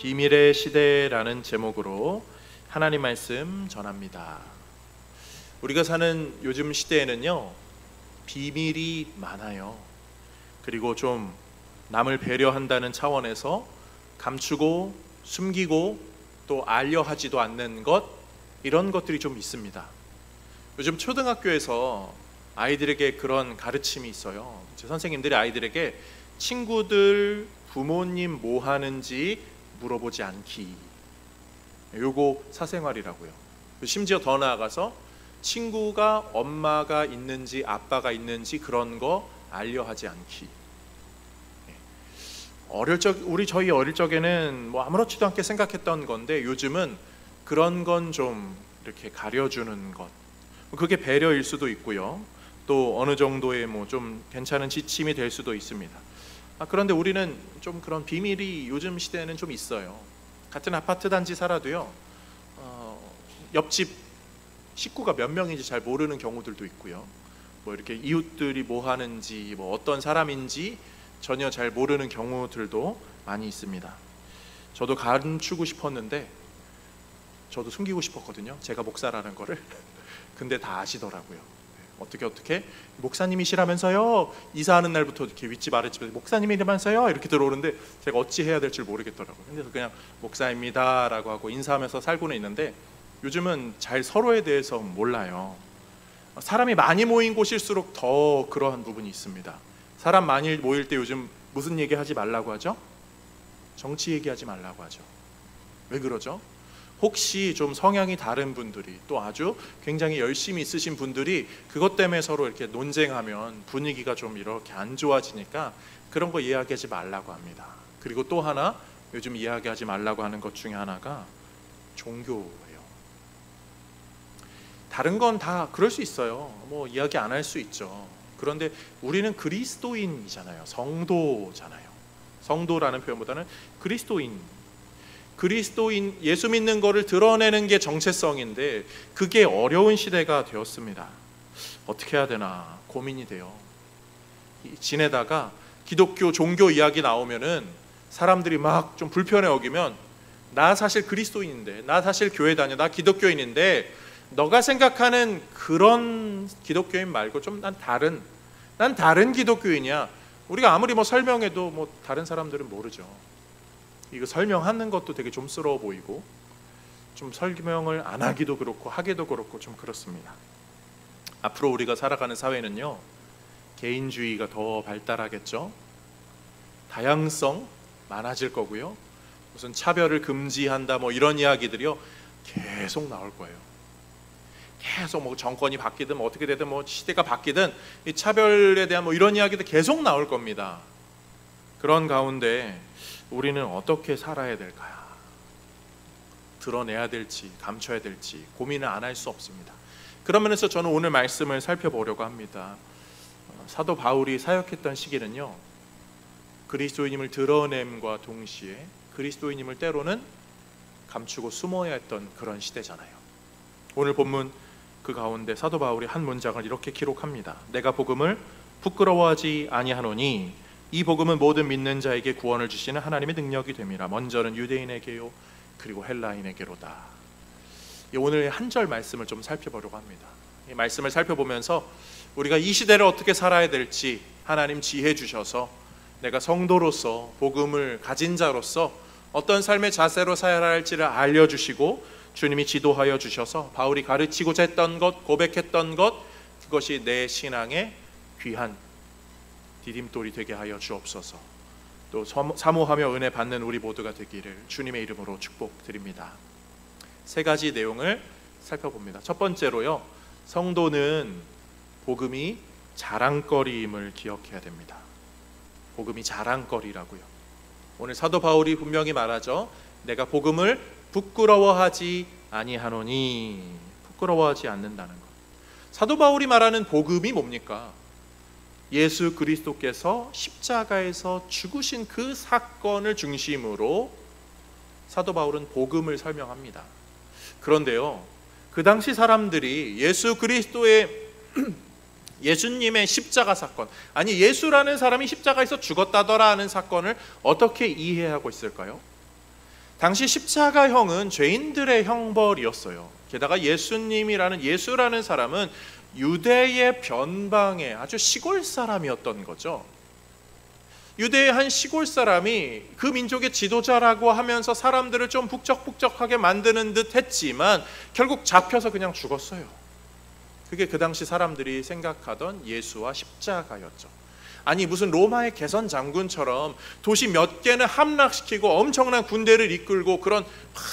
비밀의 시대라는 제목으로 하나님 말씀 전합니다. 우리가 사는 요즘 시대에는요, 비밀이 많아요. 그리고 좀 남을 배려한다는 차원에서 감추고 숨기고 또 알려 하지도 않는 것, 이런 것들이 좀 있습니다. 요즘 초등학교에서 아이들에게 그런 가르침이 있어요. 제 선생님들이 아이들에게 친구들, 부모님 뭐 하는지 물어보지 않기, 요거 사생활이라고요. 심지어 더 나아가서 친구가 엄마가 있는지 아빠가 있는지 그런 거 알려하지 않기. 저희 어릴 적에는 뭐 아무렇지도 않게 생각했던 건데, 요즘은 그런 건 좀 이렇게 가려주는 것, 그게 배려일 수도 있고요. 또 어느 정도의 뭐 좀 괜찮은 지침이 될 수도 있습니다. 그런데 우리는 좀 그런 비밀이 요즘 시대에는 좀 있어요. 같은 아파트 단지 살아도요, 옆집 식구가 몇 명인지 잘 모르는 경우들도 있고요. 뭐 이렇게 이웃들이 뭐 하는지, 뭐 어떤 사람인지 전혀 잘 모르는 경우들도 많이 있습니다. 저도 감추고 싶었는데, 저도 숨기고 싶었거든요, 제가 목사라는 거를. 근데 다 아시더라고요. 어떻게 목사님이시라면서요, 이사하는 날부터 이렇게 윗집 아랫집에서 목사님이라면서요 이렇게 들어오는데 제가 어찌 해야 될지 모르겠더라고요. 그래서 그냥 목사입니다 라고 하고 인사하면서 살고는 있는데, 요즘은 잘 서로에 대해서 몰라요. 사람이 많이 모인 곳일수록 더 그러한 부분이 있습니다. 사람 많이 모일 때 요즘 무슨 얘기 하지 말라고 하죠? 정치 얘기하지 말라고 하죠. 왜 그러죠? 혹시 좀 성향이 다른 분들이, 또 아주 굉장히 열심히 있으신 분들이 그것 때문에 서로 이렇게 논쟁하면 분위기가 좀 이렇게 안 좋아지니까 그런 거 이야기하지 말라고 합니다. 그리고 또 하나, 요즘 이야기하지 말라고 하는 것 중에 하나가 종교예요. 다른 건 다 그럴 수 있어요. 뭐 이야기 안 할 수 있죠. 그런데 우리는 그리스도인이잖아요. 성도잖아요. 성도라는 표현보다는 그리스도인, 예수 믿는 거를 드러내는 게 정체성인데, 그게 어려운 시대가 되었습니다. 어떻게 해야 되나 고민이 돼요. 지내다가 기독교 종교 이야기 나오면은 사람들이 막 좀 불편해 여기면, 나 사실 그리스도인인데, 나 사실 교회 다녀, 나 기독교인인데 너가 생각하는 그런 기독교인 말고 좀 난 다른 기독교인이야. 우리가 아무리 뭐 설명해도 뭐 다른 사람들은 모르죠. 이거 설명하는 것도 되게 좀스러워 보이고, 좀 설명을 안 하기도 그렇고 하기도 그렇고 좀 그렇습니다. 앞으로 우리가 살아가는 사회는요, 개인주의가 더 발달하겠죠. 다양성 많아질 거고요. 무슨 차별을 금지한다 뭐 이런 이야기들이요 계속 나올 거예요. 계속 뭐 정권이 바뀌든 뭐 어떻게 되든 뭐 시대가 바뀌든 이 차별에 대한 뭐 이런 이야기도 계속 나올 겁니다. 그런 가운데 우리는 어떻게 살아야 될까요? 드러내야 될지 감춰야 될지 고민을 안 할 수 없습니다. 그런 면에서 저는 오늘 말씀을 살펴보려고 합니다. 사도 바울이 사역했던 시기는요, 그리스도인임을 드러냄과 동시에 그리스도인임을 때로는 감추고 숨어야 했던 그런 시대잖아요. 오늘 본문 그 가운데 사도 바울이 한 문장을 이렇게 기록합니다. 내가 복음을 부끄러워하지 아니하노니 이 복음은 모든 믿는 자에게 구원을 주시는 하나님의 능력이 됨이라. 먼저는 유대인에게요 그리고 헬라인에게로다. 오늘 한 절 말씀을 좀 살펴보려고 합니다. 이 말씀을 살펴보면서 우리가 이 시대를 어떻게 살아야 될지 하나님 지혜 주셔서 내가 성도로서 복음을 가진 자로서 어떤 삶의 자세로 살아야 할지를 알려주시고, 주님이 지도하여 주셔서 바울이 가르치고자 했던 것, 고백했던 것, 그것이 내 신앙의 귀한 디딤돌이 되게 하여 주옵소서. 또 사모하며 은혜 받는 우리 모두가 되기를 주님의 이름으로 축복드립니다. 세 가지 내용을 살펴봅니다. 첫 번째로요, 성도는 복음이 자랑거리임을 기억해야 됩니다. 복음이 자랑거리라고요. 오늘 사도 바울이 분명히 말하죠. 내가 복음을 부끄러워하지 아니하노니, 부끄러워하지 않는다는 것. 사도 바울이 말하는 복음이 뭡니까? 예수 그리스도께서 십자가에서 죽으신 그 사건을 중심으로 사도 바울은 복음을 설명합니다. 그런데요, 그 당시 사람들이 예수 그리스도의 예수님의 십자가 사건, 아니 예수라는 사람이 십자가에서 죽었다더라 하는 사건을 어떻게 이해하고 있을까요? 당시 십자가형은 죄인들의 형벌이었어요. 게다가 예수라는 사람은 유대의 변방의 아주 시골 사람이었던 거죠. 유대의 한 시골 사람이 그 민족의 지도자라고 하면서 사람들을 좀 북적북적하게 만드는 듯 했지만 결국 잡혀서 그냥 죽었어요. 그게 그 당시 사람들이 생각하던 예수와 십자가였죠. 아니 무슨 로마의 개선 장군처럼 도시 몇 개는 함락시키고 엄청난 군대를 이끌고 그런 막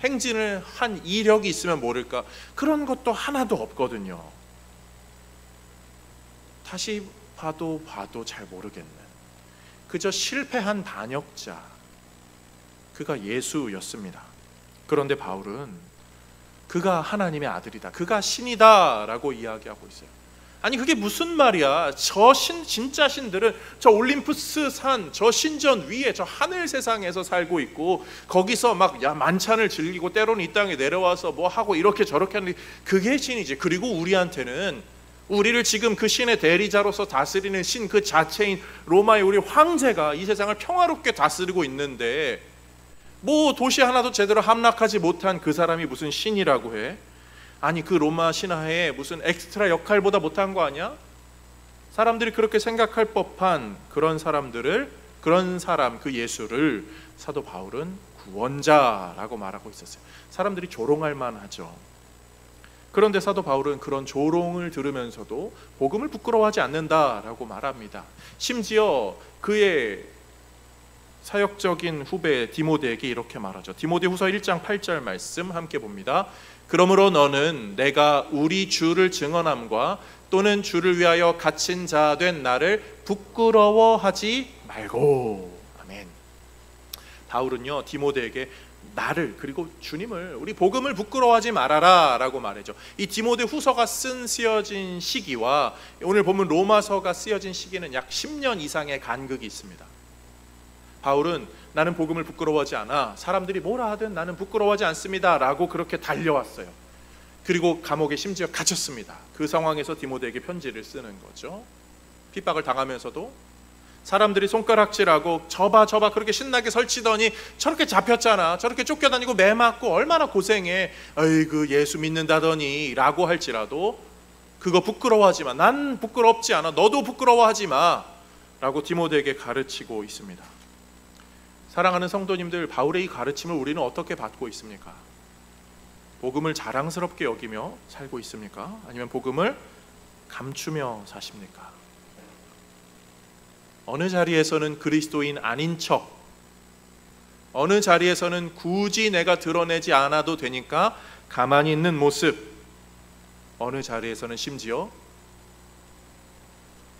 행진을 한 이력이 있으면 모를까, 그런 것도 하나도 없거든요. 다시 봐도 잘 모르겠는 그저 실패한 반역자, 그가 예수였습니다. 그런데 바울은 그가 하나님의 아들이다, 그가 신이다 라고 이야기하고 있어요. 아니 그게 무슨 말이야? 진짜 신들은 저 올림푸스 산, 저 신전 위에 저 하늘 세상에서 살고 있고 거기서 막 만찬을 즐기고 때로는 이 땅에 내려와서 뭐 하고 이렇게 저렇게 하는데 그게 신이지. 그리고 우리를 지금 그 신의 대리자로서 다스리는 신 그 자체인 로마의 우리 황제가 이 세상을 평화롭게 다스리고 있는데 뭐 도시 하나도 제대로 함락하지 못한 그 사람이 무슨 신이라고 해? 아니 그 로마 신하에 무슨 엑스트라 역할보다 못한 거 아니야? 사람들이 그렇게 생각할 법한 그런 사람 그 예수를 사도 바울은 구원자라고 말하고 있었어요. 사람들이 조롱할 만하죠. 그런데 사도 바울은 그런 조롱을 들으면서도 복음을 부끄러워하지 않는다라고 말합니다. 심지어 그의 사역적인 후배 디모데에게 이렇게 말하죠. 디모데후서 1장 8절 말씀 함께 봅니다. 그러므로 너는 내가 우리 주를 증언함과 또는 주를 위하여 갇힌 자 된 나를 부끄러워하지 말고. 아멘. 바울은요 디모데에게 나를 그리고 주님을, 우리 복음을 부끄러워하지 말아라 라고 말해죠. 이 디모데 후서가 쓰여진 시기와 오늘 보면 로마서가 쓰여진 시기는 약 10년 이상의 간극이 있습니다. 바울은 나는 복음을 부끄러워하지 않아, 사람들이 뭐라 하든 나는 부끄러워하지 않습니다 라고 그렇게 달려왔어요. 그리고 감옥에 심지어 갇혔습니다. 그 상황에서 디모데에게 편지를 쓰는 거죠. 핍박을 당하면서도 사람들이 손가락질하고 저봐 그렇게 신나게 설치더니 저렇게 잡혔잖아, 저렇게 쫓겨다니고 매 맞고 얼마나 고생해, 아이고 예수 믿는다더니 라고 할지라도 그거 부끄러워하지 마, 난 부끄럽지 않아, 너도 부끄러워하지 마 라고 디모데에게 가르치고 있습니다. 사랑하는 성도님들, 바울의 이 가르침을 우리는 어떻게 받고 있습니까? 복음을 자랑스럽게 여기며 살고 있습니까? 아니면 복음을 감추며 사십니까? 어느 자리에서는 그리스도인 아닌 척, 어느 자리에서는 굳이 내가 드러내지 않아도 되니까 가만히 있는 모습, 어느 자리에서는 심지어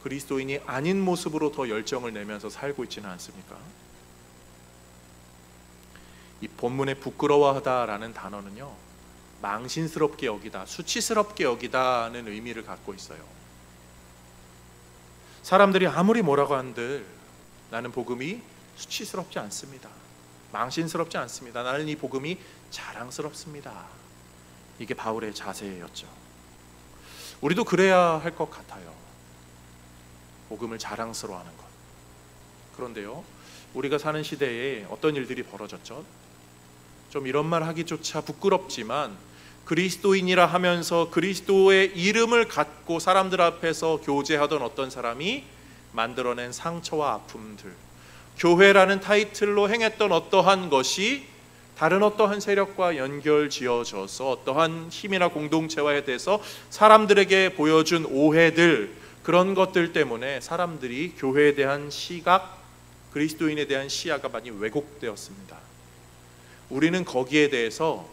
그리스도인이 아닌 모습으로 더 열정을 내면서 살고 있지는 않습니까? 이 본문의 부끄러워하다라는 단어는요, 망신스럽게 여기다, 수치스럽게 여기다는 의미를 갖고 있어요. 사람들이 아무리 뭐라고 한들 나는 복음이 수치스럽지 않습니다. 망신스럽지 않습니다. 나는 이 복음이 자랑스럽습니다. 이게 바울의 자세였죠. 우리도 그래야 할 것 같아요. 복음을 자랑스러워하는 것. 그런데요, 우리가 사는 시대에 어떤 일들이 벌어졌죠? 좀 이런 말 하기조차 부끄럽지만 그리스도인이라 하면서 그리스도의 이름을 갖고 사람들 앞에서 교제하던 어떤 사람이 만들어낸 상처와 아픔들, 교회라는 타이틀로 행했던 어떠한 것이 다른 어떠한 세력과 연결지어져서 어떠한 힘이나 공동체와에 대해서 사람들에게 보여준 오해들, 그런 것들 때문에 사람들이 교회에 대한 시각, 그리스도인에 대한 시야가 많이 왜곡되었습니다. 우리는 거기에 대해서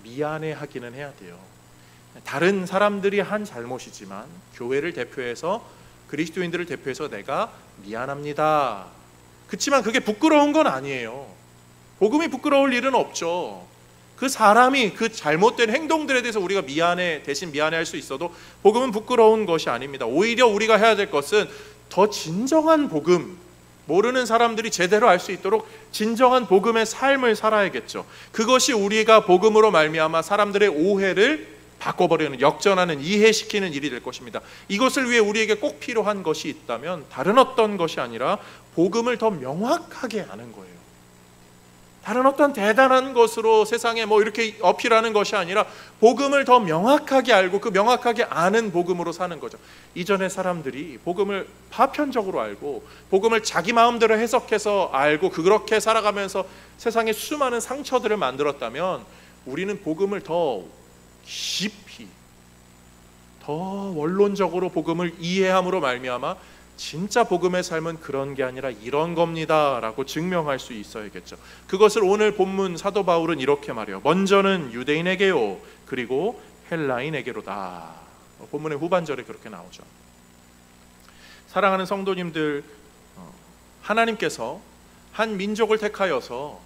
미안해하기는 해야 돼요. 다른 사람들이 한 잘못이지만 교회를 대표해서, 그리스도인들을 대표해서 내가 미안합니다. 그렇지만 그게 부끄러운 건 아니에요. 복음이 부끄러울 일은 없죠. 그 사람이 그 잘못된 행동들에 대해서 우리가 대신 미안해할 수 있어도 복음은 부끄러운 것이 아닙니다. 오히려 우리가 해야 될 것은 더 진정한 복음, 모르는 사람들이 제대로 알 수 있도록 진정한 복음의 삶을 살아야겠죠. 그것이 우리가 복음으로 말미암아 사람들의 오해를 바꿔버리는, 역전하는, 이해시키는 일이 될 것입니다. 이것을 위해 우리에게 꼭 필요한 것이 있다면 다른 어떤 것이 아니라 복음을 더 명확하게 아는 거예요. 다른 어떤 대단한 것으로 세상에 뭐 이렇게 어필하는 것이 아니라 복음을 더 명확하게 알고 그 명확하게 아는 복음으로 사는 거죠. 이전의 사람들이 복음을 파편적으로 알고 복음을 자기 마음대로 해석해서 알고 그렇게 살아가면서 세상에 수많은 상처들을 만들었다면 우리는 복음을 더 깊이 더 원론적으로 복음을 이해함으로 말미암아 진짜 복음의 삶은 그런 게 아니라 이런 겁니다 라고 증명할 수 있어야겠죠. 그것을 오늘 본문 사도 바울은 이렇게 말해요. 먼저는 유대인에게요 그리고 헬라인에게로다. 본문의 후반절에 그렇게 나오죠. 사랑하는 성도님들, 하나님께서 한 민족을 택하여서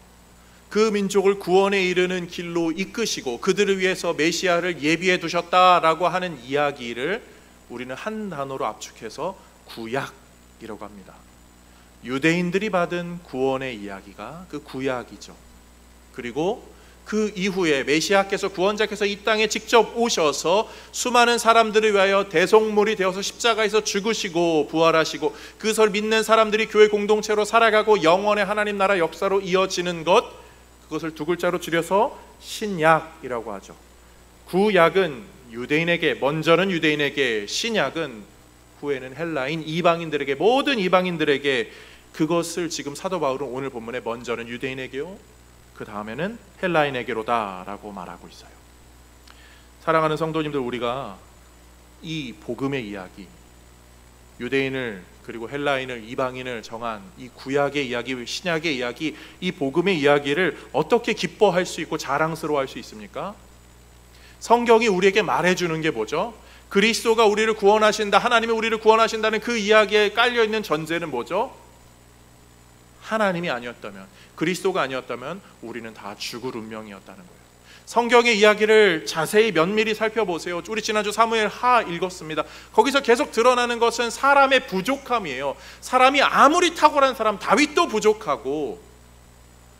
그 민족을 구원에 이르는 길로 이끄시고 그들을 위해서 메시아를 예비해 두셨다라고 하는 이야기를 우리는 한 단어로 압축해서 구약이라고 합니다. 유대인들이 받은 구원의 이야기가 그 구약이죠. 그리고 그 이후에 메시아께서 구원자께서 이 땅에 직접 오셔서 수많은 사람들을 위하여 대속물이 되어서 십자가에서 죽으시고 부활하시고 그것을 믿는 사람들이 교회 공동체로 살아가고 영원의 하나님 나라 역사로 이어지는 것, 그것을 두 글자로 줄여서 신약이라고 하죠. 구약은 유대인에게, 먼저는 유대인에게, 신약은 후에는 헬라인 이방인들에게, 모든 이방인들에게, 그것을 지금 사도 바울은 오늘 본문에 먼저는 유대인에게요 그 다음에는 헬라인에게로다 라고 말하고 있어요. 사랑하는 성도님들, 우리가 이 복음의 이야기, 유대인을 그리고 헬라인을, 이방인을 정한 이 구약의 이야기, 신약의 이야기, 이 복음의 이야기를 어떻게 기뻐할 수 있고 자랑스러워할 수 있습니까? 성경이 우리에게 말해주는 게 뭐죠? 그리스도가 우리를 구원하신다, 하나님이 우리를 구원하신다는 그 이야기에 깔려있는 전제는 뭐죠? 하나님이 아니었다면, 그리스도가 아니었다면 우리는 다 죽을 운명이었다는 거예요. 성경의 이야기를 자세히 면밀히 살펴보세요. 우리 지난주 사무엘 하 읽었습니다. 거기서 계속 드러나는 것은 사람의 부족함이에요. 사람이 아무리 탁월한 사람, 다윗도 부족하고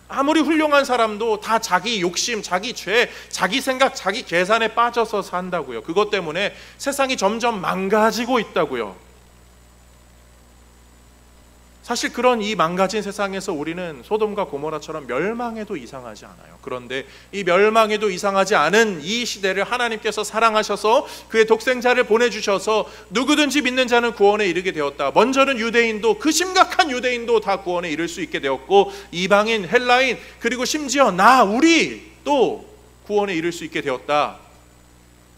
아무리 훌륭한 사람도 다 자기 욕심, 자기 죄, 자기 생각, 자기 계산에 빠져서 산다고요. 그것 때문에 세상이 점점 망가지고 있다고요. 사실 그런 이 망가진 세상에서 우리는 소돔과 고모라처럼 멸망해도 이상하지 않아요. 그런데 이 멸망해도 이상하지 않은 이 시대를 하나님께서 사랑하셔서 그의 독생자를 보내주셔서 누구든지 믿는 자는 구원에 이르게 되었다. 먼저는 유대인도, 그 심각한 유대인도 다 구원에 이를 수 있게 되었고, 이방인, 헬라인, 그리고 심지어 우리 또 구원에 이를 수 있게 되었다.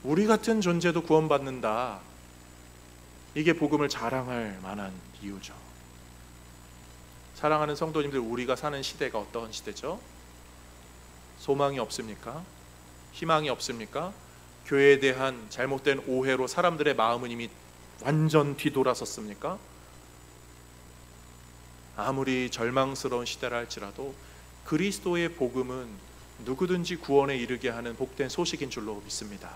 우리 같은 존재도 구원받는다. 이게 복음을 자랑할 만한 이유죠. 사랑하는 성도님들, 우리가 사는 시대가 어떤 시대죠? 소망이 없습니까? 희망이 없습니까? 교회에 대한 잘못된 오해로 사람들의 마음은 이미 완전 뒤돌아섰습니까? 아무리 절망스러운 시대라 할지라도 그리스도의 복음은 누구든지 구원에 이르게 하는 복된 소식인 줄로 믿습니다.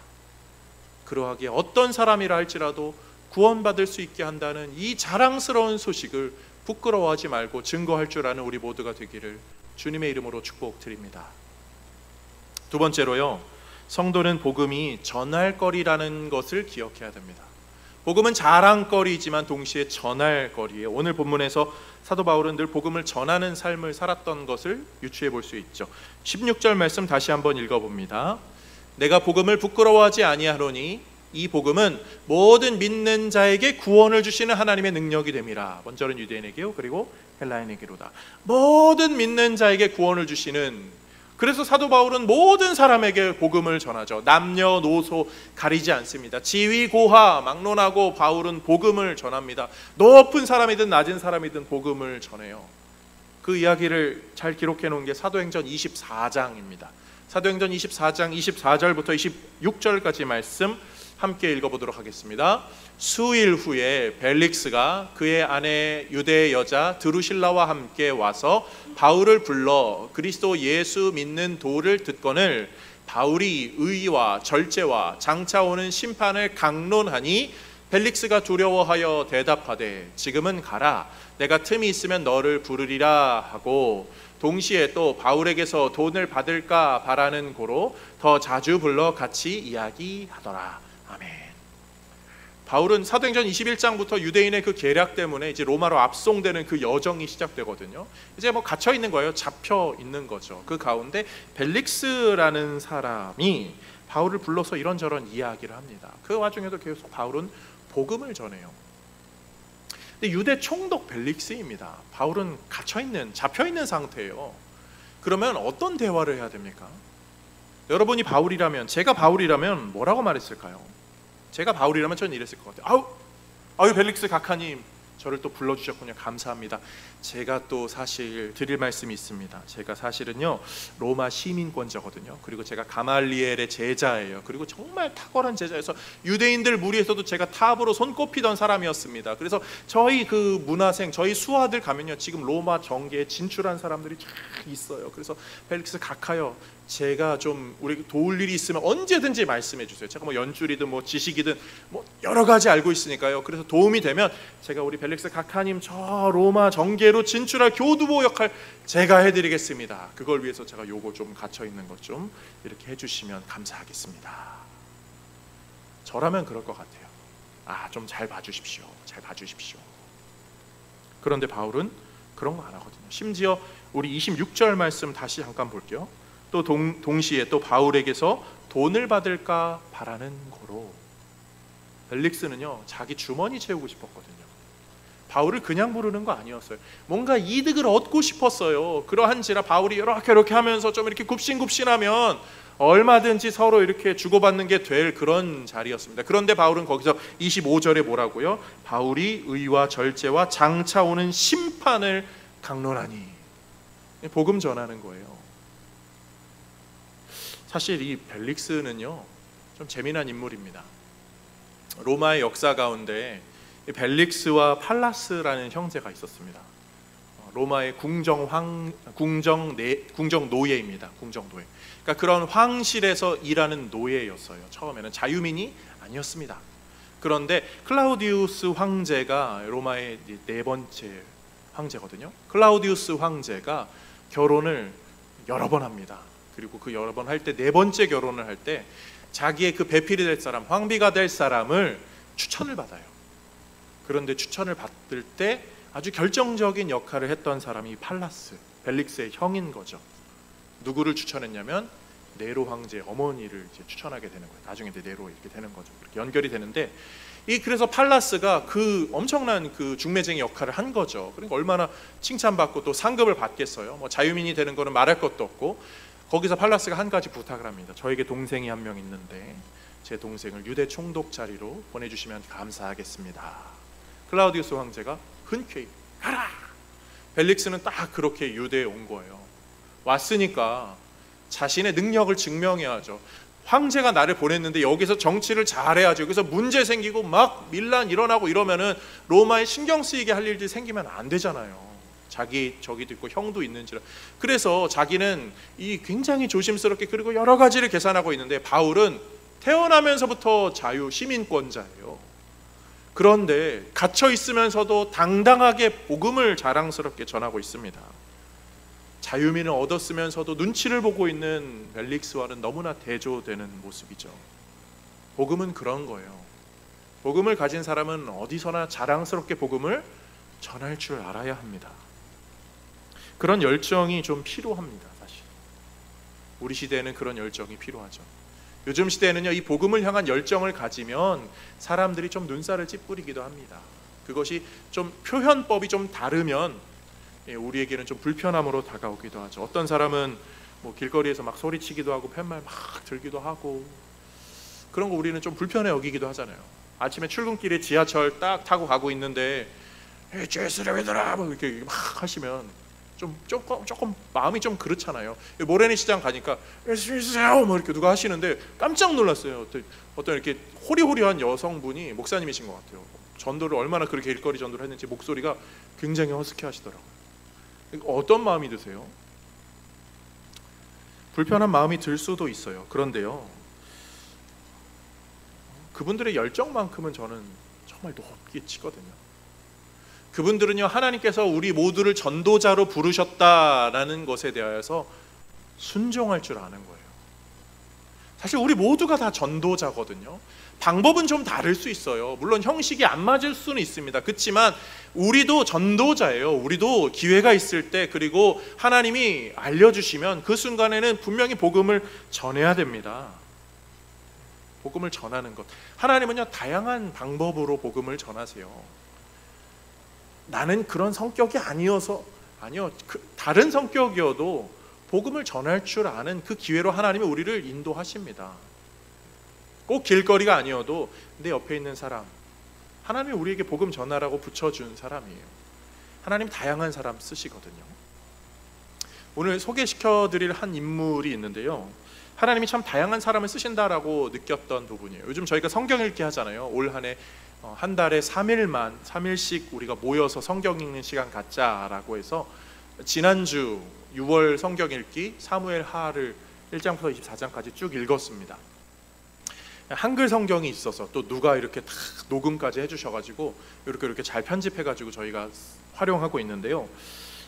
그러하기에 어떤 사람이라 할지라도 구원받을 수 있게 한다는 이 자랑스러운 소식을 부끄러워하지 말고 증거할 줄 아는 우리 모두가 되기를 주님의 이름으로 축복드립니다. 두 번째로요, 성도는 복음이 전할 거리라는 것을 기억해야 됩니다. 복음은 자랑거리지만 동시에 전할 거리예요. 오늘 본문에서 사도 바울은 늘 복음을 전하는 삶을 살았던 것을 유추해 볼 수 있죠. 16절 말씀 다시 한번 읽어봅니다. 내가 복음을 부끄러워하지 아니하노니 이 복음은 모든 믿는 자에게 구원을 주시는 하나님의 능력이 됨이라. 먼저는 유대인에게요 그리고 헬라인에게로다. 모든 믿는 자에게 구원을 주시는, 그래서 사도 바울은 모든 사람에게 복음을 전하죠. 남녀노소 가리지 않습니다. 지위 고하 막론하고 바울은 복음을 전합니다. 높은 사람이든 낮은 사람이든 복음을 전해요. 그 이야기를 잘 기록해 놓은 게 사도행전 24장입니다. 사도행전 24장 24절부터 26절까지 말씀 함께 읽어보도록 하겠습니다. 수일 후에 벨릭스가 그의 아내 유대 여자 드루실라와 함께 와서 바울을 불러 그리스도 예수 믿는 도를 듣거늘 바울이 의와 절제와 장차 오는 심판을 강론하니 벨릭스가 두려워하여 대답하되 지금은 가라, 내가 틈이 있으면 너를 부르리라 하고, 동시에 또 바울에게서 돈을 받을까 바라는 고로 더 자주 불러 같이 이야기하더라. 아멘. 바울은 사도행전 21장부터 유대인의 그 계략 때문에 이제 로마로 압송되는 그 여정이 시작되거든요. 이제 뭐 갇혀 있는 거예요. 잡혀 있는 거죠. 그 가운데 벨릭스라는 사람이 바울을 불러서 이런저런 이야기를 합니다. 그 와중에도 계속 바울은 복음을 전해요. 근데 유대 총독 벨릭스입니다. 바울은 잡혀 있는 상태예요. 그러면 어떤 대화를 해야 됩니까? 여러분이 바울이라면, 제가 바울이라면 뭐라고 말했을까요? 제가 바울이라면 저는 이랬을 것 같아요. 아유 벨릭스 각하님, 저를 또 불러주셨군요. 감사합니다. 제가 또 사실 드릴 말씀이 있습니다. 제가 사실은요 로마 시민권자거든요. 그리고 제가 가말리엘의 제자예요. 그리고 정말 탁월한 제자여서 유대인들 무리에서도 제가 탑으로 손꼽히던 사람이었습니다. 그래서 저희 그 문화생, 저희 수하들 가면요 지금 로마 정계에 진출한 사람들이 쫙 있어요. 그래서 벨릭스 각하여, 제가 좀 우리 도울 일이 있으면 언제든지 말씀해 주세요. 제가 뭐 연줄이든 뭐 지식이든 뭐 여러 가지 알고 있으니까요. 그래서 도움이 되면 제가 우리 벨릭스 각하님 저 로마 정계로 진출할 교두보 역할 제가 해드리겠습니다. 그걸 위해서 제가 요거 좀 갇혀 있는 것 좀 이렇게 해주시면 감사하겠습니다. 저라면 그럴 것 같아요. 좀 잘 봐주십시오. 잘 봐주십시오. 그런데 바울은 그런 거 안 하거든요. 심지어 우리 26절 말씀 다시 잠깐 볼게요. 또 동시에 또 바울에게서 돈을 받을까 바라는 거로, 벨릭스는요 자기 주머니 채우고 싶었거든요. 바울을 그냥 부르는 거 아니었어요. 뭔가 이득을 얻고 싶었어요. 그러한지라 바울이 이렇게 하면서 좀 이렇게 굽신굽신하면 얼마든지 서로 이렇게 주고받는 게 될 그런 자리였습니다. 그런데 바울은 거기서 25절에 뭐라고요? 바울이 의와 절제와 장차 오는 심판을 강론하니. 복음 전하는 거예요. 사실 이 벨릭스는요 좀 재미난 인물입니다. 로마의 역사 가운데 벨릭스와 팔라스라는 형제가 있었습니다. 로마의 궁정 노예입니다. 궁정 노예. 그러니까 그런 황실에서 일하는 노예였어요. 처음에는 자유민이 아니었습니다. 그런데 클라우디우스 황제가 로마의 네 번째 황제거든요. 클라우디우스 황제가 결혼을 여러 번 합니다. 그리고 그 여러 번 할 때 네 번째 결혼을 할 때 자기의 그 배필이 될 사람, 황비가 될 사람을 추천을 받아요. 그런데 추천을 받을 때 아주 결정적인 역할을 했던 사람이 팔라스, 벨릭스의 형인 거죠. 누구를 추천했냐면 네로 황제 어머니를 이제 추천하게 되는 거예요. 나중에 네로 이렇게 되는 거죠. 이렇게 연결이 되는데 그래서 팔라스가 그 엄청난 그 중매쟁이 역할을 한 거죠. 그러니까 얼마나 칭찬받고 또 상급을 받겠어요. 뭐 자유민이 되는 거는 말할 것도 없고. 거기서 팔라스가 한 가지 부탁을 합니다. 저에게 동생이 한 명 있는데 제 동생을 유대 총독 자리로 보내주시면 감사하겠습니다. 클라우디우스 황제가 흔쾌히 가라. 벨릭스는 딱 그렇게 유대에 온 거예요. 왔으니까 자신의 능력을 증명해야죠. 황제가 나를 보냈는데 여기서 정치를 잘해야죠. 여기서 문제 생기고 막 밀란 일어나고 이러면은 로마에 신경 쓰이게 할 일들이 생기면 안 되잖아요. 자기 저기도 있고 형도 있는지라. 그래서 자기는 굉장히 조심스럽게 그리고 여러 가지를 계산하고 있는데, 바울은 태어나면서부터 자유 시민권자예요. 그런데 갇혀 있으면서도 당당하게 복음을 자랑스럽게 전하고 있습니다. 자유민을 얻었으면서도 눈치를 보고 있는 벨릭스와는 너무나 대조되는 모습이죠. 복음은 그런 거예요. 복음을 가진 사람은 어디서나 자랑스럽게 복음을 전할 줄 알아야 합니다. 그런 열정이 좀 필요합니다. 사실 우리 시대에는 그런 열정이 필요하죠. 요즘 시대에는요 이 복음을 향한 열정을 가지면 사람들이 좀 눈살을 찌푸리기도 합니다. 그것이 좀 표현법이 좀 다르면 우리에게는 좀 불편함으로 다가오기도 하죠. 어떤 사람은 뭐 길거리에서 막 소리치기도 하고 팻말 막 들기도 하고, 그런 거 우리는 좀 불편해 여기기도 하잖아요. 아침에 출근길에 지하철 딱 타고 가고 있는데 죄스레위더라 뭐 이렇게 막 하시면 조금 마음이 좀 그렇잖아요. 모래니 시장 가니까 뭐 이렇게 누가 하시는데 깜짝 놀랐어요. 어떤 이렇게 호리호리한 여성분이 목사님이신 것 같아요. 전도를 얼마나 그렇게 길거리 전도를 했는지 목소리가 굉장히 허스키 하시더라고요. 어떤 마음이 드세요? 불편한 마음이 들 수도 있어요. 그런데요, 그분들의 열정만큼은 저는 정말 높게 치거든요. 그분들은요 하나님께서 우리 모두를 전도자로 부르셨다라는 것에 대하여서 순종할 줄 아는 거예요. 사실 우리 모두가 다 전도자거든요. 방법은 좀 다를 수 있어요. 물론 형식이 안 맞을 수는 있습니다. 그렇지만 우리도 전도자예요. 우리도 기회가 있을 때, 그리고 하나님이 알려주시면 그 순간에는 분명히 복음을 전해야 됩니다. 복음을 전하는 것, 하나님은요 다양한 방법으로 복음을 전하세요. 나는 그런 성격이 아니어서, 아니요, 다른 성격이어도 복음을 전할 줄 아는 그 기회로 하나님이 우리를 인도하십니다. 꼭 길거리가 아니어도 내 옆에 있는 사람, 하나님이 우리에게 복음 전하라고 붙여준 사람이에요. 하나님 다양한 사람 쓰시거든요. 오늘 소개시켜드릴 한 인물이 있는데요, 하나님이 참 다양한 사람을 쓰신다라고 느꼈던 부분이에요. 요즘 저희가 성경 읽기 하잖아요. 올 한 해 한 달에 3일씩 우리가 모여서 성경 읽는 시간 갖자라고 해서 지난주 6월 성경 읽기 사무엘 하를 1장부터 24장까지 쭉 읽었습니다. 한글 성경이 있어서 또 누가 이렇게 다 녹음까지 해주셔가지고 이렇게 잘 편집해가지고 저희가 활용하고 있는데요,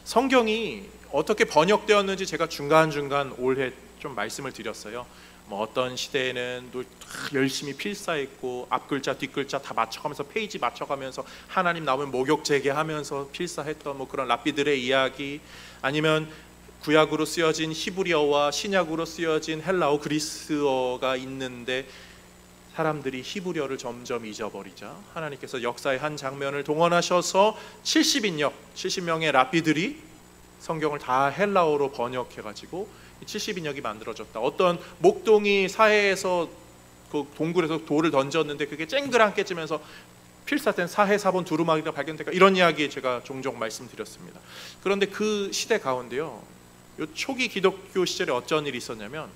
성경이 어떻게 번역되었는지 제가 중간중간 올해 좀 말씀을 드렸어요. 뭐 어떤 시대에는 또 열심히 필사했고 앞글자 뒷글자 다 맞춰가면서 페이지 맞춰가면서 하나님 나오면 목욕 재개하면서 필사했던 뭐 그런 랍비들의 이야기, 아니면 구약으로 쓰여진 히브리어와 신약으로 쓰여진 헬라어 그리스어가 있는데 사람들이 히브리어를 점점 잊어버리자 하나님께서 역사의 한 장면을 동원하셔서 70명의 랍비들이 성경을 다 헬라어로 번역해가지고 70인역이 만들어졌다. 어떤 목동이 사해에서 그 동굴에서 돌을 던졌는데 그게 쨍그랑 깨지면서 필사된 사해 사본 두루마기가 발견될까, 이런 이야기 제가 종종 말씀드렸습니다. 그런데 그 시대 가운데요, 요 초기 기독교 시절에 어쩐 일이 있었냐면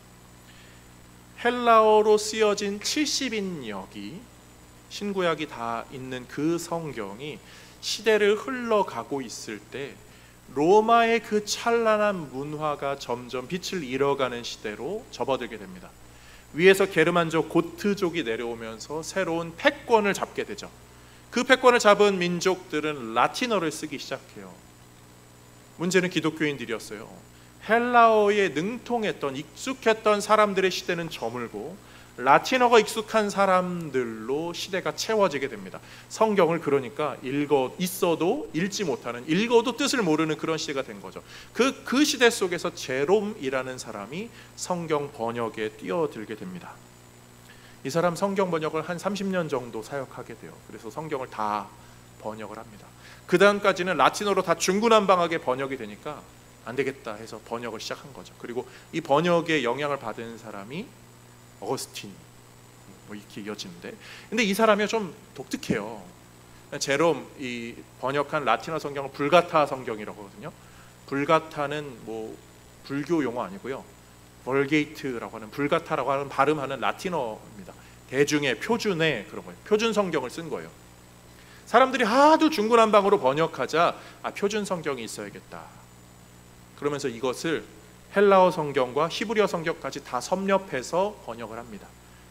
헬라어로 쓰여진 70인역이 신구약이 다 있는 그 성경이 시대를 흘러가고 있을 때 로마의 그 찬란한 문화가 점점 빛을 잃어가는 시대로 접어들게 됩니다. 위에서 게르만족 고트족이 내려오면서 새로운 패권을 잡게 되죠. 그 패권을 잡은 민족들은 라틴어를 쓰기 시작해요. 문제는 기독교인들이었어요. 헬라어에 능통했던, 익숙했던 사람들의 시대는 저물고 라틴어가 익숙한 사람들로 시대가 채워지게 됩니다. 성경을 그러니까 있어도 읽지 못하는, 읽어도 뜻을 모르는 그런 시대가 된 거죠. 그 시대 속에서 제롬이라는 사람이 성경 번역에 뛰어들게 됩니다. 이 사람 성경 번역을 한 30년 정도 사역하게 돼요. 그래서 성경을 다 번역을 합니다. 그 다음까지는 라틴어로 다 중구난방하게 번역이 되니까 안 되겠다 해서 번역을 시작한 거죠. 그리고 이 번역에 영향을 받은 사람이 어거스틴, 뭐 이렇게 이어지는데, 근데 이 사람이 좀 독특해요. 제롬 이 번역한 라틴어 성경을 불가타 성경이라고 하거든요. 불가타는 뭐 불교 용어 아니고요, 벌게이트라고 하는, 불가타라고 하는 발음하는 라틴어입니다. 대중의 표준의 그런 거예요. 표준 성경을 쓴 거예요. 사람들이 하도 중구난방으로 번역하자 표준 성경이 있어야겠다. 그러면서 이것을 헬라어 성경과 히브리어 성경까지 다 섭렵해서 번역을 합니다.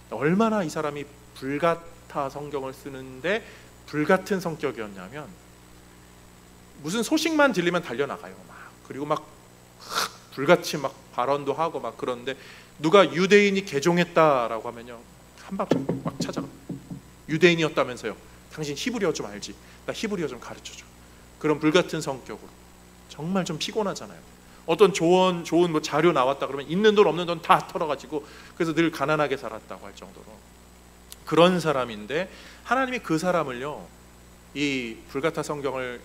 얼마나 이 사람이 불가타 성경을 쓰는데 불같은 성격이었냐면, 무슨 소식만 들리면 달려나가요. 그리고 불같이 발언도 하고 그런데 누가 유대인이 개종했다라고 하면요, 한방 찾아가. 유대인이었다면서요, 당신 히브리어 좀 알지? 나 히브리어 좀 가르쳐줘. 그런 불같은 성격으로. 정말 좀 피곤하잖아요. 어떤 좋은 뭐 자료 나왔다 그러면 있는 돈 없는 돈 다 털어가지고, 그래서 늘 가난하게 살았다고 할 정도로 그런 사람인데, 하나님이 그 사람을요, 이 불가타 성경을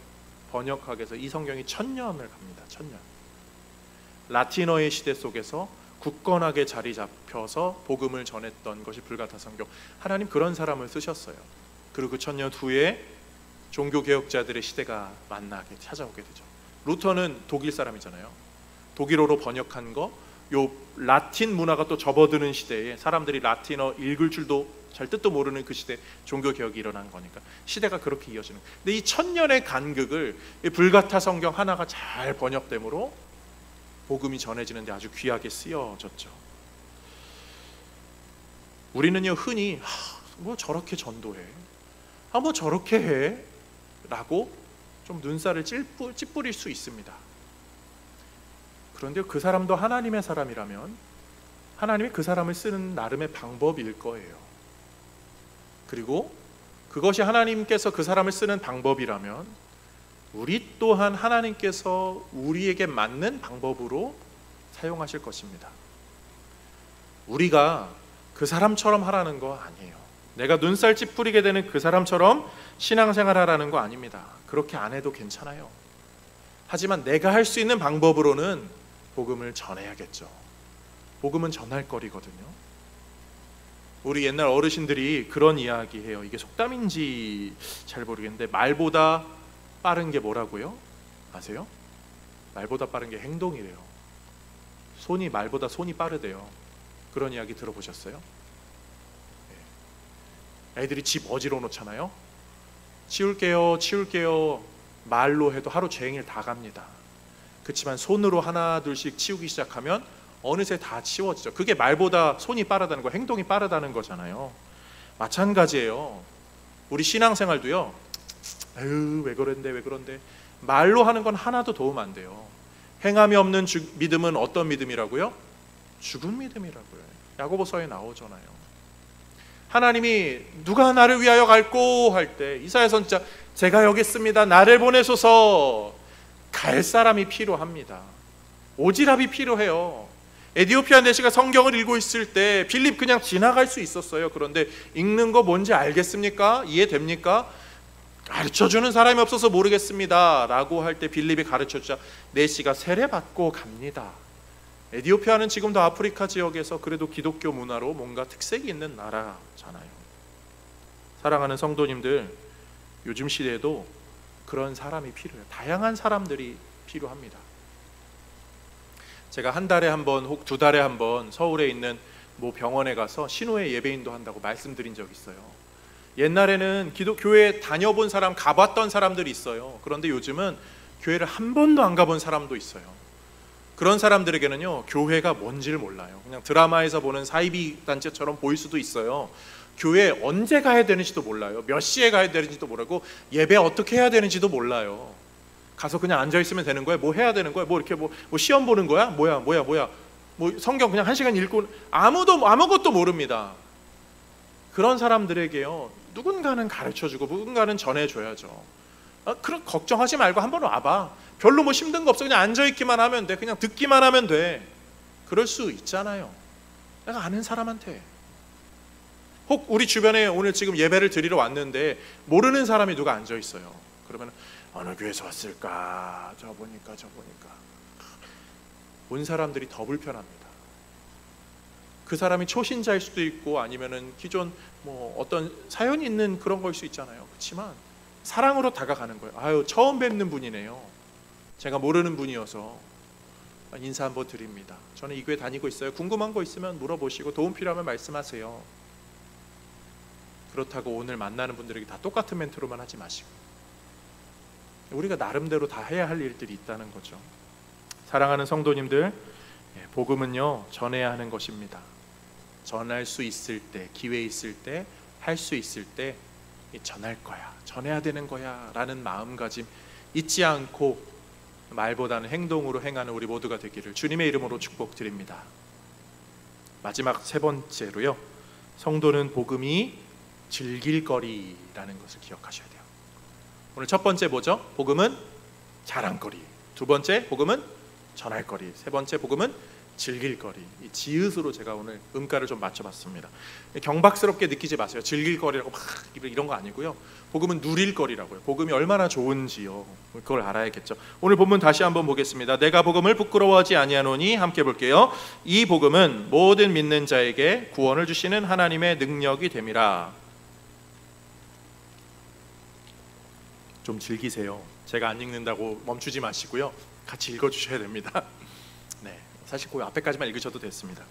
번역하기 위해서 이 성경이 1000년을 갑니다. 1000년. 라틴어의 시대 속에서 굳건하게 자리 잡혀서 복음을 전했던 것이 불가타 성경. 하나님 그런 사람을 쓰셨어요. 그리고 그 1000년 후에 종교개혁자들의 시대가 만나게 찾아오게 되죠. 루터는 독일 사람이잖아요. 독일어로 번역한 거, 요 라틴 문화가 또 접어드는 시대에 사람들이 라틴어 읽을 줄도 잘 뜻도 모르는 그 시대 종교 개혁이 일어난 거니까 시대가 그렇게 이어지는. 근데 이 1000년의 간극을 이 불가타 성경 하나가 잘 번역됨으로 복음이 전해지는데 아주 귀하게 쓰여졌죠. 우리는요 흔히 뭐 저렇게 전도해, 뭐 저렇게 해 라고 좀 눈살을 찌푸릴 수 있습니다. 그런데 그 사람도 하나님의 사람이라면 하나님이 그 사람을 쓰는 나름의 방법일 거예요. 그리고 그것이 하나님께서 그 사람을 쓰는 방법이라면 우리 또한 하나님께서 우리에게 맞는 방법으로 사용하실 것입니다. 우리가 그 사람처럼 하라는 거 아니에요. 내가 눈살 찌푸리게 되는 그 사람처럼 신앙생활 하라는 거 아닙니다. 그렇게 안 해도 괜찮아요. 하지만 내가 할 수 있는 방법으로는 복음을 전해야겠죠. 복음은 전할 거리거든요. 우리 옛날 어르신들이 그런 이야기 해요. 이게 속담인지 잘 모르겠는데 말보다 빠른 게 뭐라고요? 아세요? 말보다 빠른 게 행동이래요. 말보다 손이 빠르대요. 그런 이야기 들어보셨어요? 애들이 집 어지러 놓잖아요. 치울게요 말로 해도 하루 종일 다 갑니다. 그렇지만 손으로 하나 둘씩 치우기 시작하면 어느새 다 치워지죠. 그게 말보다 손이 빠르다는 거, 행동이 빠르다는 거잖아요. 마찬가지예요. 우리 신앙생활도요. 왜 그런데 말로 하는 건 하나도 도움 안 돼요. 행함이 없는 믿음은 어떤 믿음이라고요? 죽은 믿음이라고요. 야고보서에 나오잖아요. 하나님이 누가 나를 위하여 갈꼬 할 때 이사야서는 진짜 제가 여기 있습니다. 나를 보내소서. 갈 사람이 필요합니다. 오지랖이 필요해요. 에디오피아 내시가 성경을 읽고 있을 때 빌립 그냥 지나갈 수 있었어요. 그런데 읽는 거 뭔지 알겠습니까? 이해됩니까? 가르쳐주는 사람이 없어서 모르겠습니다 라고 할 때 빌립이 가르쳐주자 내시가 세례받고 갑니다. 에디오피아는 지금도 아프리카 지역에서 그래도 기독교 문화로 뭔가 특색이 있는 나라잖아요. 사랑하는 성도님들, 요즘 시대에도 그런 사람이 필요해요. 다양한 사람들이 필요합니다. 제가 한 달에 한 번 혹 두 달에 한 번 서울에 있는 모 병원에 가서 신호회 예배인도 한다고 말씀드린 적이 있어요. 옛날에는 교회 다녀본 사람, 가봤던 사람들이 있어요. 그런데 요즘은 교회를 한 번도 안 가본 사람도 있어요. 그런 사람들에게는요, 교회가 뭔지를 몰라요. 그냥 드라마에서 보는 사이비 단체처럼 보일 수도 있어요. 교회 언제 가야 되는지도 몰라요. 몇 시에 가야 되는지도 모르고 예배 어떻게 해야 되는지도 몰라요. 가서 그냥 앉아 있으면 되는 거야? 뭐 해야 되는 거야? 뭐 이렇게 뭐 시험 보는 거야? 뭐야? 뭐 성경 그냥 1시간 읽고 아무것도 모릅니다. 그런 사람들에게요, 누군가는 가르쳐주고 누군가는 전해줘야죠. 그럼 걱정하지 말고 한번 와봐. 별로 뭐 힘든 거 없어. 그냥 앉아있기만 하면 돼. 그냥 듣기만 하면 돼. 그럴 수 있잖아요. 내가 아는 사람한테. 혹 우리 주변에 오늘 지금 예배를 드리러 왔는데 모르는 사람이 누가 앉아있어요. 그러면 어느 교회에서 왔을까? 저 보니까 온 사람들이 더 불편합니다. 그 사람이 초신자일 수도 있고 아니면은 기존 뭐 어떤 사연이 있는 그런 걸 수 있잖아요. 그렇지만 사랑으로 다가가는 거예요. 처음 뵙는 분이네요. 제가 모르는 분이어서 인사 한번 드립니다. 저는 이 교회 다니고 있어요. 궁금한 거 있으면 물어보시고 도움 필요하면 말씀하세요. 그렇다고 오늘 만나는 분들에게 다 똑같은 멘트로만 하지 마시고 우리가 나름대로 다 해야 할 일들이 있다는 거죠. 사랑하는 성도님들, 복음은요, 전해야 하는 것입니다. 전할 수 있을 때, 기회 있을 때, 할 수 있을 때 전할 거야, 전해야 되는 거야 라는 마음가짐 잊지 않고 말보다는 행동으로 행하는 우리 모두가 되기를 주님의 이름으로 축복드립니다. 마지막 세 번째로요, 성도는 복음이 즐길 거리라는 것을 기억하셔야 돼요. 오늘 첫 번째 뭐죠? 복음은 자랑거리. 두 번째 복음은 전할거리. 세 번째 복음은 즐길거리. 이 지읒으로 제가 오늘 음가를 좀 맞춰봤습니다. 경박스럽게 느끼지 마세요. 즐길거리라고 막 이런 거 아니고요. 복음은 누릴거리라고요. 복음이 얼마나 좋은지요. 그걸 알아야겠죠. 오늘 본문 다시 한번 보겠습니다. 내가 복음을 부끄러워하지 아니하노니, 함께 볼게요. 이 복음은 모든 믿는 자에게 구원을 주시는 하나님의 능력이 됨이라. 좀 즐기세요. 제가 안 읽는다고 멈추지 마시고요. 같이 읽어주셔야 됩니다. 네, 사실 그 앞에까지만 읽으셔도 됐습니다.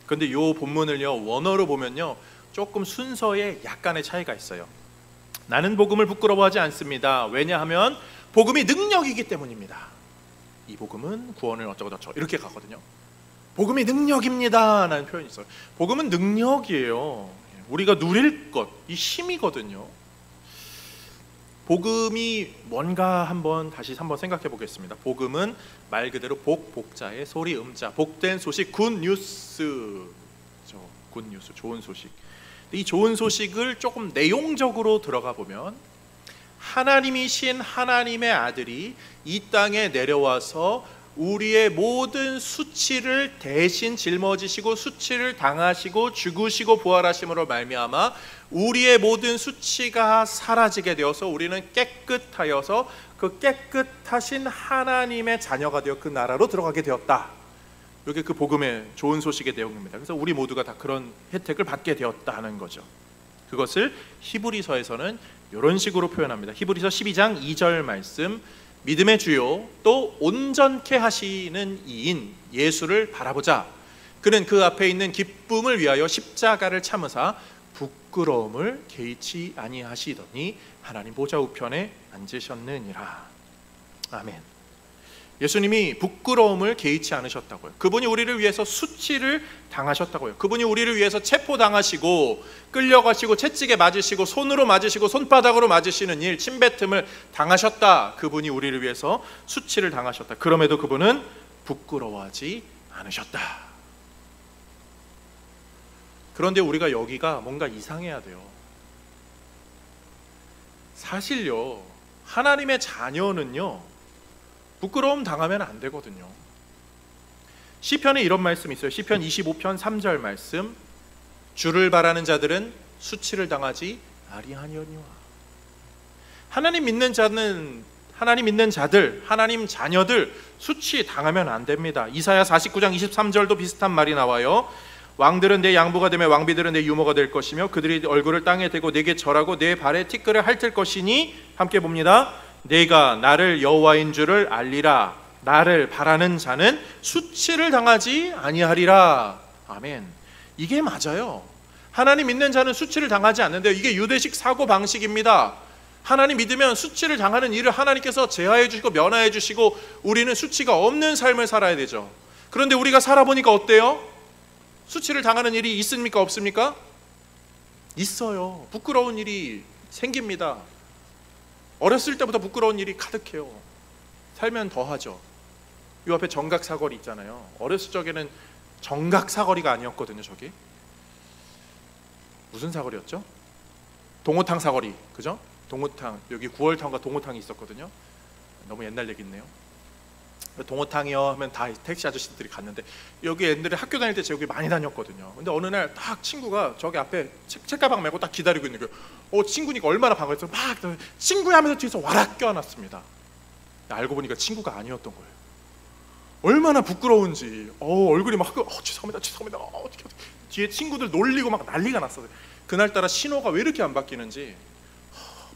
그런데 이 본문을요, 원어로 보면요, 조금 순서에 약간의 차이가 있어요. 나는 복음을 부끄러워하지 않습니다. 왜냐하면 복음이 능력이기 때문입니다. 이 복음은 구원을 어쩌고저쩌고 이렇게 가거든요. 복음이 능력입니다 라는 표현이 있어요. 복음은 능력이에요. 우리가 누릴 것, 이 힘이거든요. 복음이 뭔가 다시 한번 생각해 보겠습니다. 복음은 말 그대로 복자의 소리 음자, 복된 소식, 굿뉴스, 굿뉴스, 좋은 소식. 이 좋은 소식을 조금 내용적으로 들어가 보면 하나님이신 하나님의 아들이 이 땅에 내려와서 우리의 모든 수치를 대신 짊어지시고 수치를 당하시고 죽으시고 부활하심으로 말미암아 우리의 모든 수치가 사라지게 되어서 우리는 깨끗하여서 그 깨끗하신 하나님의 자녀가 되어 그 나라로 들어가게 되었다. 이게 그 복음의 좋은 소식의 내용입니다. 그래서 우리 모두가 다 그런 혜택을 받게 되었다는 거죠. 그것을 히브리서에서는 이런 식으로 표현합니다. 히브리서 12장 2절 말씀, 믿음의 주요 또 온전케 하시는 이인 예수를 바라보자. 그는 그 앞에 있는 기쁨을 위하여 십자가를 참으사 부끄러움을 개의치 아니하시더니 하나님 보좌 우편에 앉으셨느니라. 아멘. 예수님이 부끄러움을 개의치 않으셨다고요. 그분이 우리를 위해서 수치를 당하셨다고요. 그분이 우리를 위해서 체포당하시고 끌려가시고 채찍에 맞으시고 손으로 맞으시고 손바닥으로 맞으시는 일, 침뱉음을 당하셨다. 그분이 우리를 위해서 수치를 당하셨다. 그럼에도 그분은 부끄러워하지 않으셨다. 그런데 우리가 여기가 뭔가 이상해야 돼요. 사실요, 하나님의 자녀는요 부끄러움 당하면 안 되거든요. 시편에 이런 말씀이 있어요. 시편 25편 3절 말씀, 주를 바라는 자들은 수치를 당하지 아니하니와. 하나님 믿는 자들, 하나님 자녀들 수치 당하면 안 됩니다. 이사야 49장 23절도 비슷한 말이 나와요. 왕들은 내 양부가 되며 왕비들은 내 유모가 될 것이며 그들이 얼굴을 땅에 대고 내게 절하고 내 발에 티끌을 핥을 것이니, 함께 봅니다. 내가 나를 여호와인 줄을 알리라. 나를 바라는 자는 수치를 당하지 아니하리라. 아멘. 이게 맞아요. 하나님 믿는 자는 수치를 당하지 않는데요. 이게 유대식 사고 방식입니다. 하나님 믿으면 수치를 당하는 일을 하나님께서 제하해 주시고 면하해 주시고 우리는 수치가 없는 삶을 살아야 되죠. 그런데 우리가 살아보니까 어때요? 수치를 당하는 일이 있습니까? 없습니까? 있어요. 부끄러운 일이 생깁니다. 어렸을 때부터 부끄러운 일이 가득해요. 살면 더하죠. 이 앞에 정각사거리 있잖아요. 어렸을 적에는 정각사거리가 아니었거든요. 저기 무슨 사거리였죠? 동호탕 사거리, 그죠? 동호탕, 여기 구월탕과 동호탕이 있었거든요. 너무 옛날 얘기네요. 동호탕이요 하면 다 택시 아저씨들이 갔는데, 여기 옛날에 학교 다닐 때 제가 여기 많이 다녔거든요. 근데 어느 날 딱 친구가 저기 앞에 책가방 메고 딱 기다리고 있는 거예요. 친구니까 얼마나 반가웠어요. 막 친구야 하면서 뒤에서 와락 껴안았습니다. 알고 보니까 친구가 아니었던 거예요. 얼마나 부끄러운지. 얼굴이 막 죄송합니다 어떻게 뒤에 친구들 놀리고 막 난리가 났어요. 그날따라 신호가 왜 이렇게 안 바뀌는지,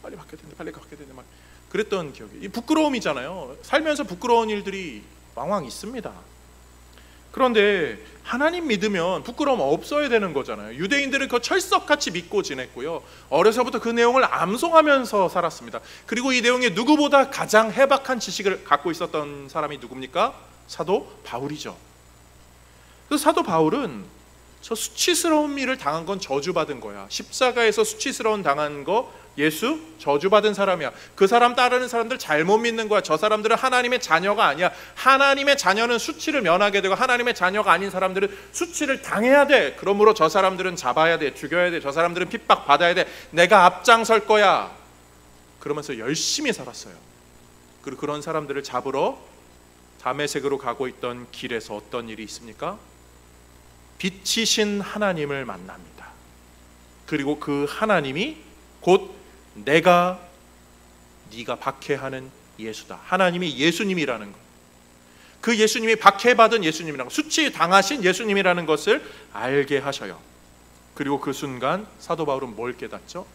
빨리 바뀌어야 되는데 막 그랬던 기억이. 이 부끄러움이잖아요. 살면서 부끄러운 일들이 왕왕 있습니다. 그런데 하나님 믿으면 부끄러움 없어야 되는 거잖아요. 유대인들은 그 철석같이 믿고 지냈고요. 어려서부터 그 내용을 암송하면서 살았습니다. 그리고 이 내용에 누구보다 가장 해박한 지식을 갖고 있었던 사람이 누굽니까? 사도 바울이죠. 그래서 사도 바울은 저 수치스러운 일을 당한 건 저주받은 거야. 십자가에서 수치스러운 당한 거, 예수 저주받은 사람이야. 그 사람 따르는 사람들 잘못 믿는 거야. 저 사람들은 하나님의 자녀가 아니야. 하나님의 자녀는 수치를 면하게 되고 하나님의 자녀가 아닌 사람들은 수치를 당해야 돼. 그러므로 저 사람들은 잡아야 돼, 죽여야 돼. 저 사람들은 핍박 받아야 돼. 내가 앞장설 거야. 그러면서 열심히 살았어요. 그리고 그런 사람들을 잡으러 다메섹으로 가고 있던 길에서 어떤 일이 있습니까? 빛이신 하나님을 만납니다. 그리고 그 하나님이 곧 네가 박해하는 예수다. 하나님이 예수님이라는 것, 그 예수님이 박해받은 예수님이라는 것, 수치 당하신 예수님이라는 것을 알게 하셔요. 그리고 그 순간 사도 바울은 뭘 깨닫죠?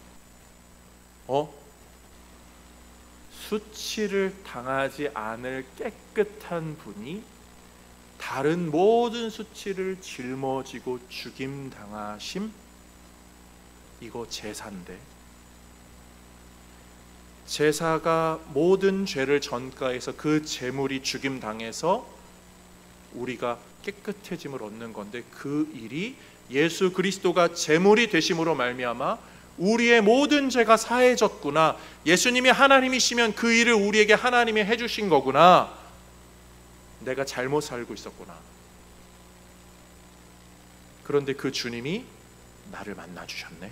수치를 당하지 않을 깨끗한 분이 다른 모든 수치를 짊어지고 죽임당하심, 이거 제사인데, 제사가 모든 죄를 전가해서 그 제물이 죽임당해서 우리가 깨끗해짐을 얻는 건데, 그 일이 예수 그리스도가 제물이 되심으로 말미암아 우리의 모든 죄가 사해졌구나. 예수님이 하나님이시면 그 일을 우리에게 하나님이 해주신 거구나. 내가 잘못 살고 있었구나. 그런데 그 주님이 나를 만나주셨네.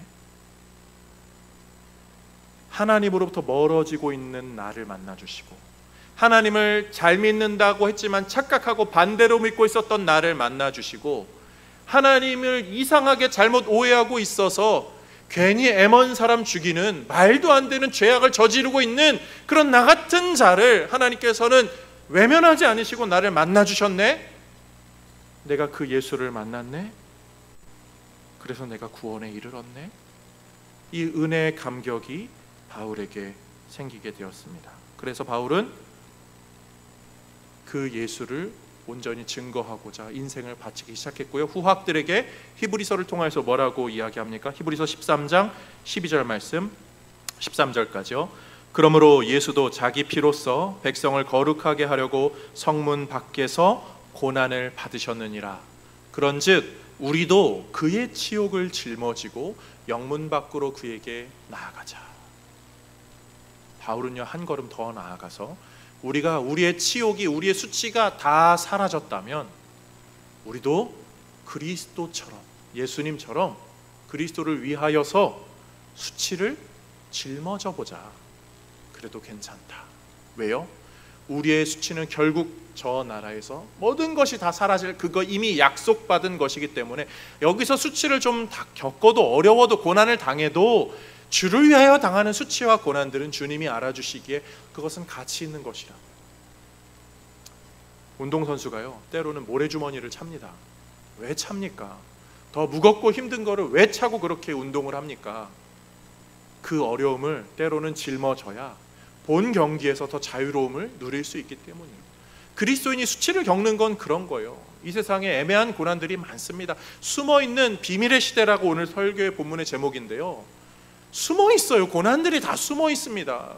하나님으로부터 멀어지고 있는 나를 만나주시고, 하나님을 잘 믿는다고 했지만 착각하고 반대로 믿고 있었던 나를 만나주시고, 하나님을 이상하게 잘못 오해하고 있어서 괜히 애먼 사람 죽이는 말도 안 되는 죄악을 저지르고 있는 그런 나 같은 자를 하나님께서는 외면하지 않으시고 나를 만나주셨네. 내가 그 예수를 만났네. 그래서 내가 구원에 이르렀네. 이 은혜의 감격이 바울에게 생기게 되었습니다. 그래서 바울은 그 예수를 온전히 증거하고자 인생을 바치기 시작했고요. 후학들에게 히브리서를 통해서 뭐라고 이야기합니까? 히브리서 13장 12절 말씀, 13절까지요. 그러므로 예수도 자기 피로써 백성을 거룩하게 하려고 성문 밖에서 고난을 받으셨느니라. 그런즉 우리도 그의 치욕을 짊어지고 영문 밖으로 그에게 나아가자. 바울은요, 한 걸음 더 나아가서 우리가 우리의 치욕이, 우리의 수치가 다 사라졌다면 우리도 그리스도처럼, 예수님처럼 그리스도를 위하여서 수치를 짊어져 보자. 그래도 괜찮다. 왜요? 우리의 수치는 결국 저 나라에서 모든 것이 다 사라질, 그거 이미 약속받은 것이기 때문에 여기서 수치를 좀 다 겪어도, 어려워도, 고난을 당해도 주를 위하여 당하는 수치와 고난들은 주님이 알아주시기에 그것은 가치 있는 것이라. 운동선수가요, 때로는 모래주머니를 찹니다. 왜 찹니까? 더 무겁고 힘든 거를 왜 차고 그렇게 운동을 합니까? 그 어려움을 때로는 짊어져야 본 경기에서 더 자유로움을 누릴 수 있기 때문이에요. 그리스도인이 수치를 겪는 건 그런 거예요. 이 세상에 애매한 고난들이 많습니다. 숨어있는 비밀의 시대라고 오늘 설교의 본문의 제목인데요, 숨어 있어요. 고난들이 다 숨어 있습니다.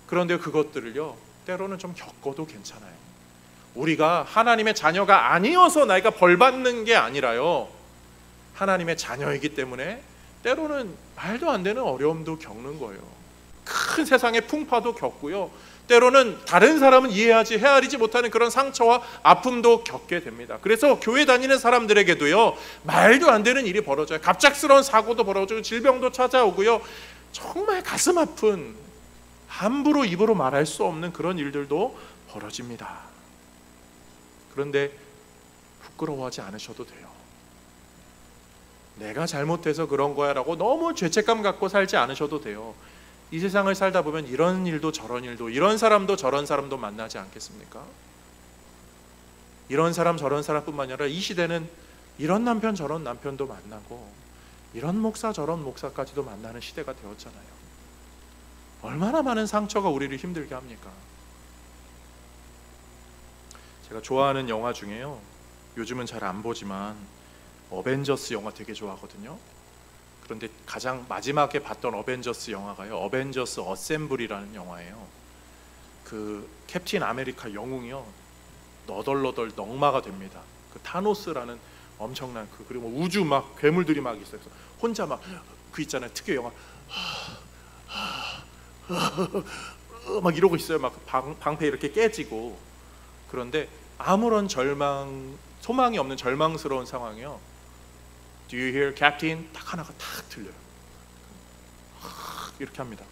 그런데 그것들을요, 때로는 좀 겪어도 괜찮아요. 우리가 하나님의 자녀가 아니어서 내가 벌 받는 게 아니라요, 하나님의 자녀이기 때문에 때로는 말도 안 되는 어려움도 겪는 거예요. 큰 세상의 풍파도 겪고요, 때로는 다른 사람은 이해하지 헤아리지 못하는 그런 상처와 아픔도 겪게 됩니다. 그래서 교회 다니는 사람들에게도요, 말도 안 되는 일이 벌어져요. 갑작스러운 사고도 벌어지고 질병도 찾아오고요, 정말 가슴 아픈, 함부로 입으로 말할 수 없는 그런 일들도 벌어집니다. 그런데 부끄러워하지 않으셔도 돼요. 내가 잘못해서 그런 거야 라고 너무 죄책감 갖고 살지 않으셔도 돼요. 이 세상을 살다 보면 이런 일도 저런 일도, 이런 사람도 저런 사람도 만나지 않겠습니까? 이런 사람 저런 사람뿐만 아니라 이 시대는 이런 남편 저런 남편도 만나고 이런 목사 저런 목사까지도 만나는 시대가 되었잖아요. 얼마나 많은 상처가 우리를 힘들게 합니까? 제가 좋아하는 영화 중에요, 요즘은 잘 안 보지만 어벤져스 영화 되게 좋아하거든요. 그런데 가장 마지막에 봤던 어벤져스 영화가요, 어벤져스 어셈블이라는 영화예요. 그 캡틴 아메리카 영웅이요, 너덜너덜 넝마가 됩니다. 그 타노스라는 엄청난 그리고 우주 막 괴물들이 막 있어요. 그래서 혼자 막 그 있잖아요, 특유의 영화 막 이러고 있어요. 막 방패 이렇게 깨지고. 그런데 아무런 소망이 없는 절망스러운 상황이요, Do you hear, Captain? 딱 하나가 탁 들려요. 이렇게 합니다.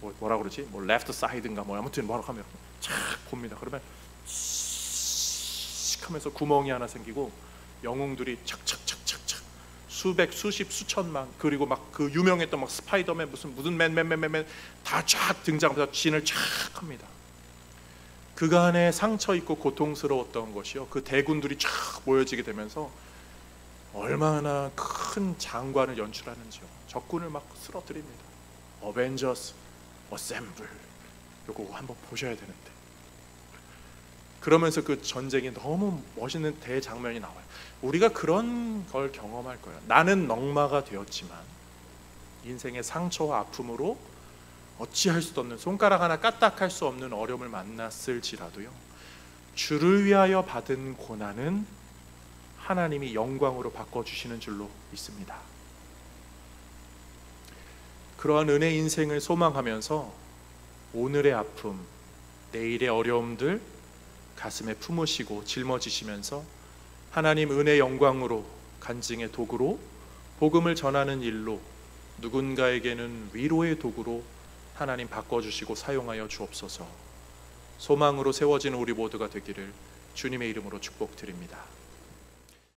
뭐라 그러지? 뭐 left side인가 뭐 아무튼 뭐라고 하면 착 봅니다. 그러면 씩 하면서 구멍이 하나 생기고 영웅들이 착착착착착 수백, 수십, 수천만, 그리고 막 그 유명했던 막 스파이더맨 무슨 맨 다 쫙 등장하면서 진을 쫙 합니다. 그간의 상처 있고 고통스러웠던 것이요, 그 대군들이 쫙 모여지게 되면서 얼마나 큰 장관을 연출하는지요. 적군을 막 쓰러뜨립니다. 어벤져스 어셈블, 이거 한번 보셔야 되는데. 그러면서 그 전쟁이 너무 멋있는 대장면이 나와요. 우리가 그런 걸 경험할 거예요. 나는 넝마가 되었지만 인생의 상처와 아픔으로 어찌할 수도 없는, 손가락 하나 까딱할 수 없는 어려움을 만났을지라도요, 주를 위하여 받은 고난은 하나님이 영광으로 바꿔주시는 줄로 믿습니다. 그러한 은혜 인생을 소망하면서 오늘의 아픔, 내일의 어려움들 가슴에 품으시고 짊어지시면서 하나님 은혜 영광으로 간증의 도구로, 복음을 전하는 일로, 누군가에게는 위로의 도구로 하나님 바꿔주시고 사용하여 주옵소서. 소망으로 세워지는 우리 모두가 되기를 주님의 이름으로 축복드립니다.